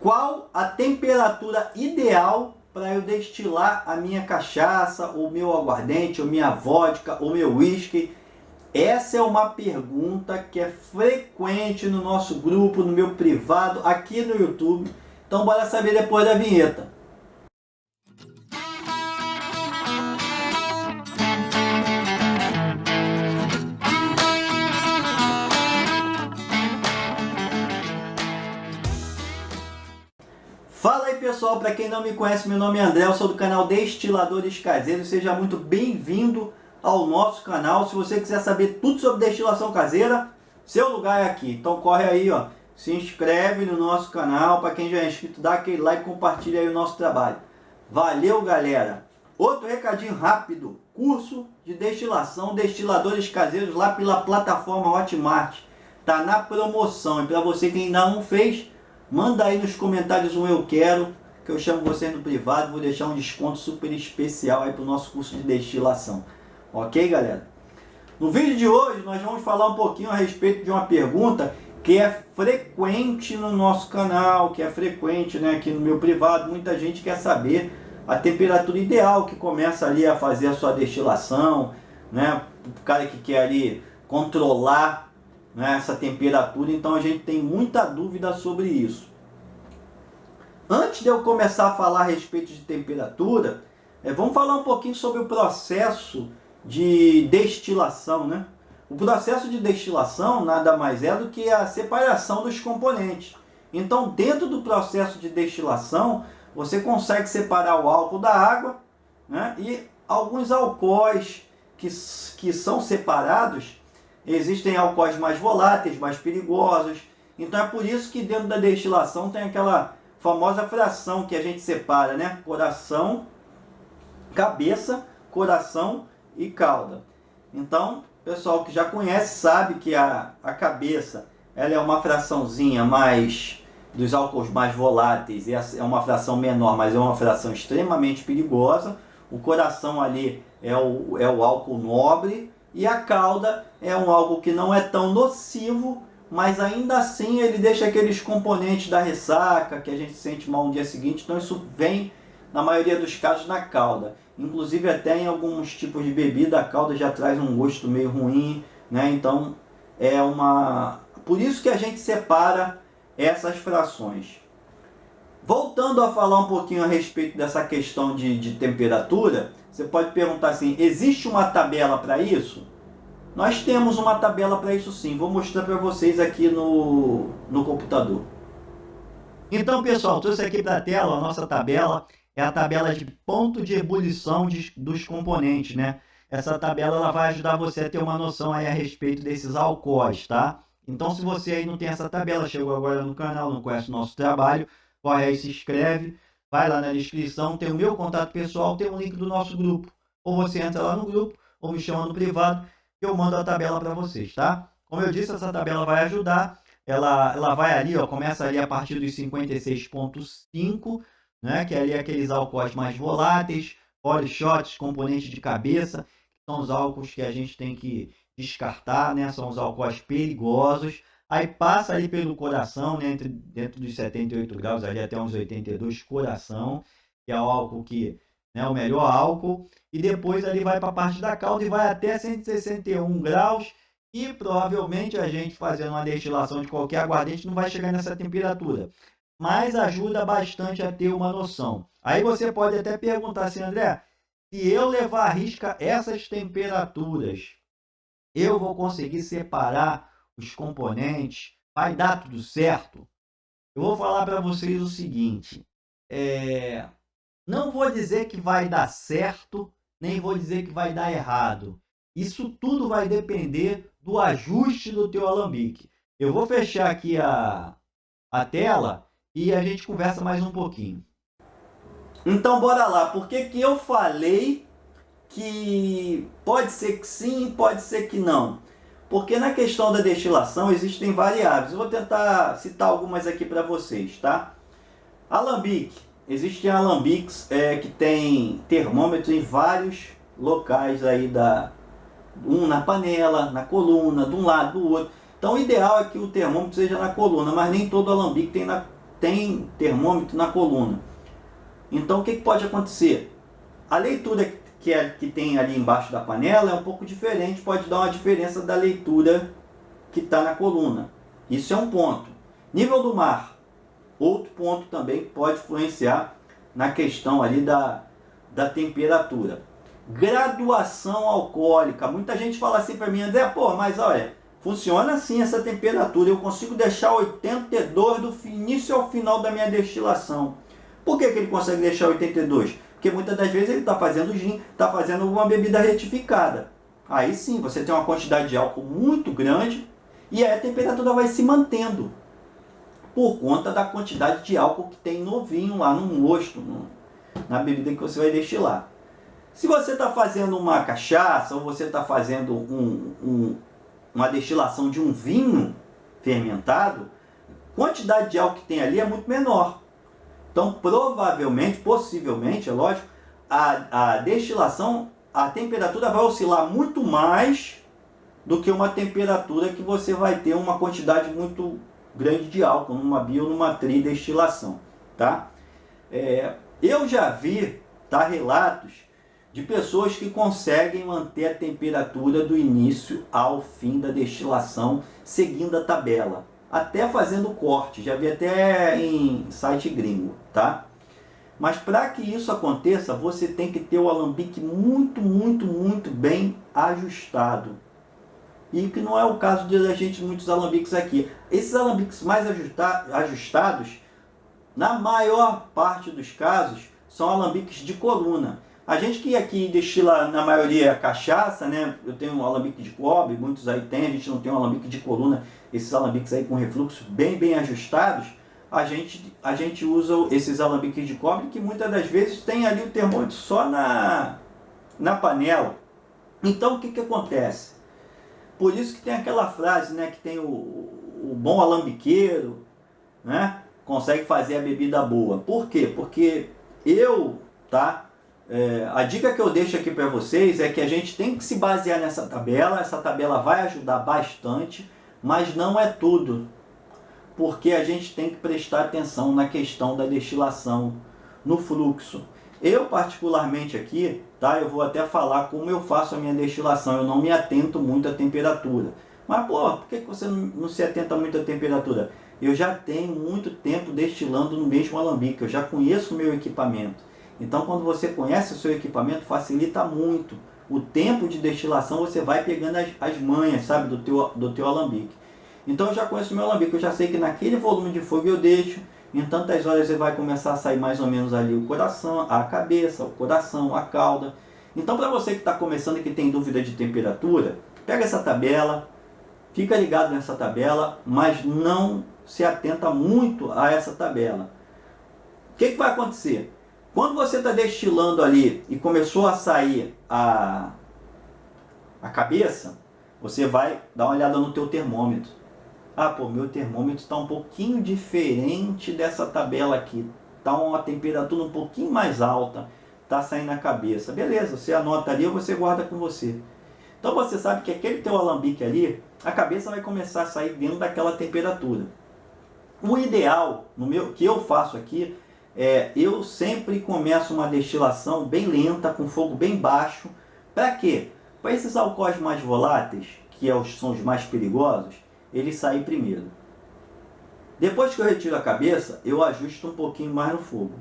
Qual a temperatura ideal para eu destilar a minha cachaça, o meu aguardente, a minha vodka, o meu whisky? Essa é uma pergunta que é frequente no nosso grupo, no meu privado, aqui no YouTube. Então bora saber depois da vinheta. Fala aí pessoal, para quem não me conhece, meu nome é André, eu sou do canal Destiladores Caseiros. Seja muito bem-vindo ao nosso canal. Se você quiser saber tudo sobre destilação caseira, seu lugar é aqui. Então corre aí, ó, se inscreve no nosso canal. Para quem já é inscrito, dá aquele like, compartilha aí o nosso trabalho. Valeu, galera! Outro recadinho rápido: curso de destilação Destiladores Caseiros lá pela plataforma Hotmart. Tá na promoção, e para você que ainda não fez, manda aí nos comentários um eu quero, que eu chamo você no privado, vou deixar um desconto super especial aí para o nosso curso de destilação. Ok, galera? No vídeo de hoje nós vamos falar um pouquinho a respeito de uma pergunta que é frequente no nosso canal, que é frequente, né, aqui no meu privado. Muita gente quer saber a temperatura ideal que começa ali a fazer a sua destilação, né? O cara que quer ali controlar, né, essa temperatura. Então a gente tem muita dúvida sobre isso. Antes de eu começar a falar a respeito de temperatura, vamos falar um pouquinho sobre o processo de destilação, né? O processo de destilação nada mais é do que a separação dos componentes. Então, dentro do processo de destilação, você consegue separar o álcool da água, né? E alguns alcoóis que são separados. Existem alcoóis mais voláteis, mais perigosos. Então é por isso que dentro da destilação tem aquela famosa fração que a gente separa, né? Coração, cabeça, coração e cauda. Então, pessoal que já conhece sabe que a cabeça, ela é uma fraçãozinha mais dos álcools mais voláteis, e é uma fração menor, mas é uma fração extremamente perigosa. O coração ali é o álcool nobre, e a cauda é um álcool que não é tão nocivo, mas ainda assim ele deixa aqueles componentes da ressaca, que a gente sente mal no dia seguinte. Então isso vem, na maioria dos casos, na cauda. Inclusive até em alguns tipos de bebida a cauda já traz um gosto meio ruim, né? Então é uma... Por isso que a gente separa essas frações. Voltando a falar um pouquinho a respeito dessa questão de temperatura, você pode perguntar assim: existe uma tabela para isso? Nós temos uma tabela para isso sim, vou mostrar para vocês aqui no computador. Então pessoal, trouxe aqui para a tela a nossa tabela, é a tabela de ponto de ebulição dos componentes, né? Essa tabela ela vai ajudar você a ter uma noção aí a respeito desses alcoóis, tá? Então se você aí não tem essa tabela, chegou agora no canal, não conhece o nosso trabalho, corre aí, se inscreve, vai lá na descrição, tem o meu contato pessoal, tem o link do nosso grupo. Ou você entra lá no grupo, ou me chama no privado, que eu mando a tabela para vocês, tá? Como eu disse, essa tabela vai ajudar, ela vai ali, ó, começa ali a partir dos 56,5, né? Que é ali aqueles álcoois mais voláteis, body shots, componentes de cabeça, que são os álcools que a gente tem que descartar, né? São os álcoois perigosos. Aí passa ali pelo coração, né, dentro dos 78 graus, ali até uns 82, coração, que é o álcool que, né, o melhor álcool. E depois ali vai para a parte da cauda e vai até 161 graus. E provavelmente a gente fazendo uma destilação de qualquer aguardente não vai chegar nessa temperatura. Mas ajuda bastante a ter uma noção. Aí você pode até perguntar assim: André, se eu levar à risca essas temperaturas, eu vou conseguir separar os componentes? Vai dar tudo certo? Eu vou falar para vocês o seguinte: não vou dizer que vai dar certo, nem vou dizer que vai dar errado. Isso tudo vai depender do ajuste do teu alambique. Eu vou fechar aqui a tela e a gente conversa mais um pouquinho. Então bora lá, por que eu falei que pode ser que sim, pode ser que não? Porque na questão da destilação existem variáveis. Eu vou tentar citar algumas aqui para vocês, tá? Alambique. Existem alambiques que tem termômetro em vários locais aí um na panela, na coluna, de um lado, do outro. Então o ideal é que o termômetro seja na coluna, mas nem todo alambique tem tem termômetro na coluna. Então o que pode acontecer? A leitura que tem ali embaixo da panela é um pouco diferente, pode dar uma diferença da leitura que está na coluna. Isso é um ponto. Nível do mar, outro ponto também pode influenciar na questão ali da temperatura. Graduação alcoólica. Muita gente fala assim para mim, André, pô, mas olha, funciona assim essa temperatura, eu consigo deixar 82 do início ao final da minha destilação. Por que ele consegue deixar 82? Porque muitas das vezes ele está fazendo gin, está fazendo alguma bebida retificada. Aí sim, você tem uma quantidade de álcool muito grande e aí a temperatura vai se mantendo por conta da quantidade de álcool que tem no vinho lá no mosto, na bebida que você vai destilar. Se você está fazendo uma cachaça ou você está fazendo uma destilação de um vinho fermentado, a quantidade de álcool que tem ali é muito menor. Então, provavelmente, possivelmente, é lógico, a destilação, a temperatura vai oscilar muito mais do que uma temperatura que você vai ter uma quantidade muito grande de álcool, numa bi ou numa tridestilação. Tá? Eu já vi relatos de pessoas que conseguem manter a temperatura do início ao fim da destilação, seguindo a tabela, até fazendo corte, já vi até em site gringo, tá? Mas para que isso aconteça, você tem que ter o alambique muito bem ajustado. E que não é o caso de a gente muitos alambiques aqui. Esses alambiques mais ajustados, na maior parte dos casos, são alambiques de coluna. A gente que aqui destila, na maioria, cachaça, né? Eu tenho um alambique de cobre, muitos aí tem, a gente não tem um alambique de coluna. Esses alambiques aí com refluxo bem ajustados, a gente usa esses alambiques de cobre que muitas das vezes tem ali o termômetro só na panela. Então o que acontece? Por isso que tem aquela frase, né, que tem o bom alambiqueiro, né, consegue fazer a bebida boa. Por quê? Porque a dica que eu deixo aqui para vocês é que a gente tem que se basear nessa tabela. Essa tabela vai ajudar bastante, mas não é tudo, porque a gente tem que prestar atenção na questão da destilação, no fluxo. Eu particularmente aqui, eu vou até falar como eu faço a minha destilação, eu não me atento muito à temperatura. Mas por que você não se atenta muito à temperatura? Eu já tenho muito tempo destilando no mesmo alambique, eu já conheço o meu equipamento. Então quando você conhece o seu equipamento, facilita muito. O tempo de destilação você vai pegando as manhas, sabe, do teu alambique. Então eu já conheço o meu alambique, eu já sei que naquele volume de fogo eu deixo, em tantas horas você vai começar a sair mais ou menos ali o coração, a cabeça, o coração, a cauda. Então para você que está começando e que tem dúvida de temperatura, pega essa tabela, fica ligado nessa tabela, mas não se atenta muito a essa tabela. O que vai acontecer? Quando você está destilando ali e começou a sair a cabeça, você vai dar uma olhada no teu termômetro. Meu termômetro está um pouquinho diferente dessa tabela aqui. Está uma temperatura um pouquinho mais alta. Está saindo a cabeça. Beleza, você anota ali ou você guarda com você. Então você sabe que aquele teu alambique ali, a cabeça vai começar a sair dentro daquela temperatura. O ideal, que eu faço aqui, eu sempre começo uma destilação bem lenta, com fogo bem baixo. Para quê? Para esses alcoóis mais voláteis, que são os mais perigosos, eles saem primeiro. Depois que eu retiro a cabeça, eu ajusto um pouquinho mais no fogo.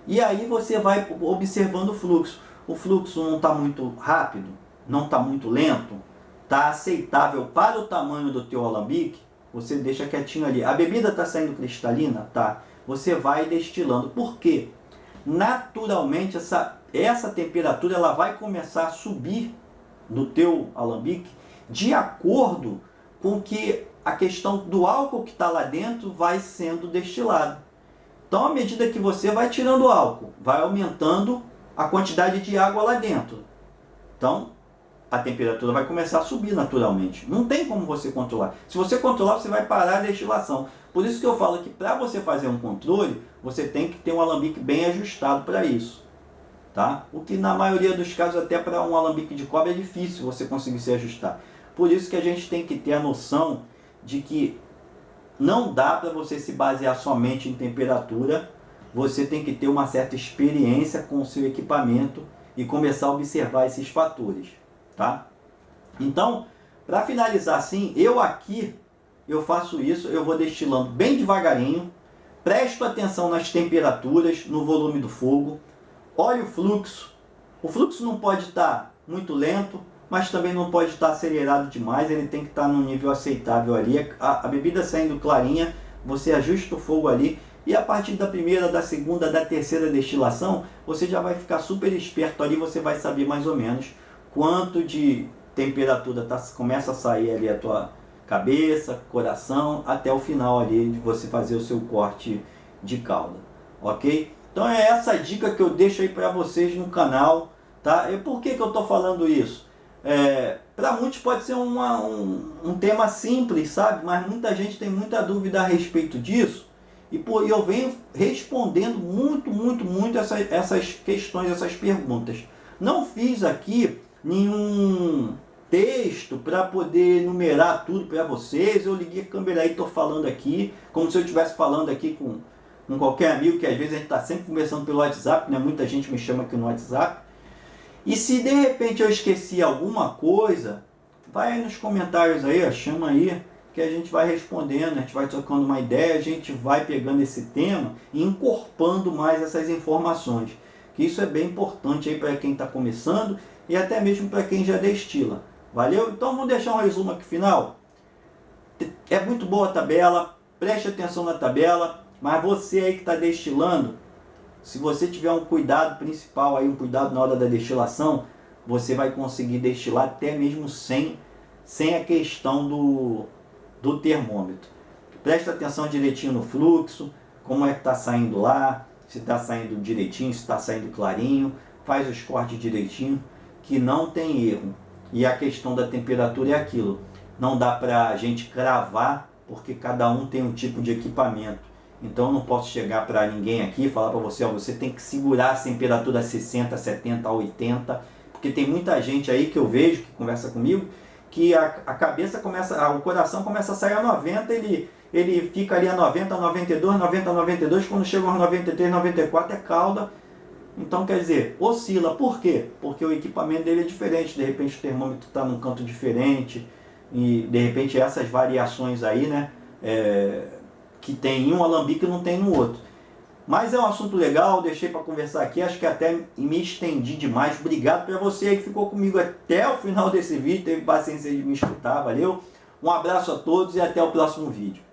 E aí você vai observando o fluxo. O fluxo não está muito rápido, não está muito lento, está aceitável para o tamanho do teu alambique, você deixa quietinho ali. A bebida está saindo cristalina? Tá. Você vai destilando. Por quê? Naturalmente essa temperatura ela vai começar a subir no teu alambique de acordo com que a questão do álcool que está lá dentro vai sendo destilado. Então, à medida que você vai tirando o álcool, vai aumentando a quantidade de água lá dentro. Então, a temperatura vai começar a subir naturalmente. Não tem como você controlar. Se você controlar, você vai parar a destilação. Por isso que eu falo que para você fazer um controle, você tem que ter um alambique bem ajustado para isso. Tá? O que na maioria dos casos, até para um alambique de cobre, é difícil você conseguir se ajustar. Por isso que a gente tem que ter a noção de que não dá para você se basear somente em temperatura, você tem que ter uma certa experiência com o seu equipamento e começar a observar esses fatores, tá? Então, para finalizar assim, eu faço isso, eu vou destilando bem devagarinho, presto atenção nas temperaturas, no volume do fogo, olho o fluxo. O fluxo não pode estar muito lento, mas também não pode estar acelerado demais, ele tem que estar num nível aceitável ali. A bebida saindo clarinha, você ajusta o fogo ali, e a partir da primeira, da segunda, da terceira destilação, você já vai ficar super esperto ali, você vai saber mais ou menos quanto de temperatura começa a sair ali a tua cabeça, coração, até o final ali de você fazer o seu corte de calda, ok? Então é essa dica que eu deixo aí para vocês no canal, tá? E por que eu estou falando isso? Para muitos pode ser um tema simples, sabe? Mas muita gente tem muita dúvida a respeito disso. E eu venho respondendo muito essas questões, essas perguntas. Não fiz aqui nenhum texto para poder enumerar tudo para vocês. Eu liguei a câmera aí, estou falando aqui, como se eu estivesse falando aqui com qualquer amigo, que às vezes a gente está sempre conversando pelo WhatsApp, né? Muita gente me chama aqui no WhatsApp. E se de repente eu esqueci alguma coisa, vai aí nos comentários aí, ó, chama aí, que a gente vai respondendo, a gente vai trocando uma ideia, a gente vai pegando esse tema e incorporando mais essas informações. Que isso é bem importante aí para quem está começando e até mesmo para quem já destila. Valeu? Então vamos deixar um resumo aqui final. É muito boa a tabela, preste atenção na tabela, mas você aí que está destilando, se você tiver um cuidado principal, aí, um cuidado na hora da destilação, você vai conseguir destilar até mesmo sem a questão do termômetro. Presta atenção direitinho no fluxo, como é que está saindo lá, se está saindo direitinho, se está saindo clarinho, faz os cortes direitinho, que não tem erro. E a questão da temperatura é aquilo, não dá para a gente cravar, porque cada um tem um tipo de equipamento. Então eu não posso chegar para ninguém aqui e falar para você, ó, você tem que segurar a temperatura a 60, 70, 80, porque tem muita gente aí que eu vejo, que conversa comigo, que a cabeça começa, o coração começa a sair a 90, ele fica ali a 90, 92, 90, 92, quando chega aos 93, 94 é calda. Então quer dizer, oscila. Por quê? Porque o equipamento dele é diferente, de repente o termômetro está num canto diferente, e de repente essas variações aí, né, que tem em um alambique e não tem no outro. Mas é um assunto legal, deixei para conversar aqui, acho que até me estendi demais. Obrigado para você aí que ficou comigo até o final desse vídeo, teve paciência de me escutar, valeu? Um abraço a todos e até o próximo vídeo.